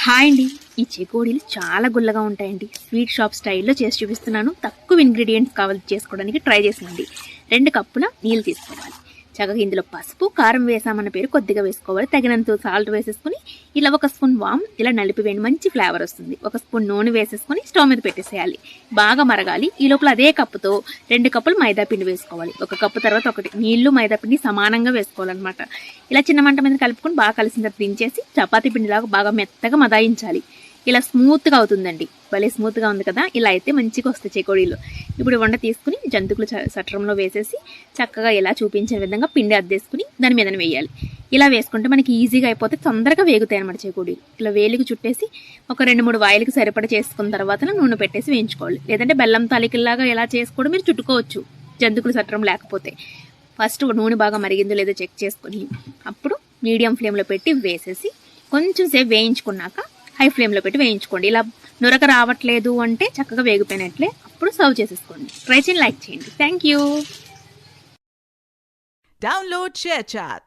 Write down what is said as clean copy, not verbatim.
Hi అండి. ఈ చెకోడీలు చాలా గుల్లగా ఉంటాయండి. స్వీట్ షాప్ స్టైల్లో చేసి చూపిస్తున్నాను. తక్కువ ఇంగ్రీడియంట్స్ కావాలి చేసుకోవడానికి ట్రై చేసేయండి. 2 కప్పుల నీళ్ళు తీసుకోవాలి. చక్కగా ఇందులో పసుపు, కారం వేసామన్న పేరు కొద్దిగా వేసుకోవాలి. తగినంత సాల్ట్ వేసేసుకుని ఇలా 1 స్పూన్ వామ్ ఇలా నలిపి వేయండి. మంచి ఫ్లేవర్ వస్తుంది. 1 స్పూన్ నూనె వేసేసుకుని స్టవ్ మీద పెట్టేసేయాలి. బాగా మరగాలి. ఈ లోపల అదే కప్పుతో 2 కప్పులు మైదా పిండి వేసుకోవాలి. 1 కప్పు తర్వాత 1 నీళ్లు మైదా పిండి సమానంగా వేసుకోవాలన్నమాట. ఇలా చిన్న మంట మీద కలుపుకొని బాగా కలిసిన తర్వాత దించేసి చపాతీ పిండిలాగా బాగా మెత్తగా మదాయించాలి. ఇలా స్మూత్గా అవుతుందండి. భలే స్మూత్గా ఉంది కదా. ఇలా అయితే మంచిగా వస్తాయి చెకోడీలు. ఇప్పుడు వంట తీసుకుని జంతుకులు సట్రంలో వేసేసి చక్కగా ఇలా చూపించిన విధంగా పిండి అద్దేసుకుని దాని మీద వేయాలి. ఇలా వేసుకుంటే మనకి ఈజీగా అయిపోతే తొందరగా వేగుతాయి అనమాట చెకోడీలు. ఇలా వేలికి చుట్టేసి ఒక 2-3 వాయిలకి సరిపడా చేసుకున్న తర్వాత నూనె పెట్టేసి వేయించుకోవాలి. లేదంటే బెల్లం తాలికల్లాగా ఎలా చేసుకోవడం మీరు చుట్టుకోవచ్చు జంతుకులు సట్రం లేకపోతే. ఫస్ట్ నూనె బాగా మరిగిందో లేదో చెక్ చేసుకుని అప్పుడు మీడియం ఫ్లేమ్లో పెట్టి వేసేసి కొంచెం సేపు వేయించుకున్నాక హై ఫ్లేమ్లో పెట్టి వేయించుకోండి. ఇలా నురక రావట్లేదు అంటే చక్కగా వేగిపోయినట్లే. అప్పుడు సర్వ్ చేసేసుకోండి. ట్రై చేయండి, లైక్ చేయండి. Thank you. Download ShareChat.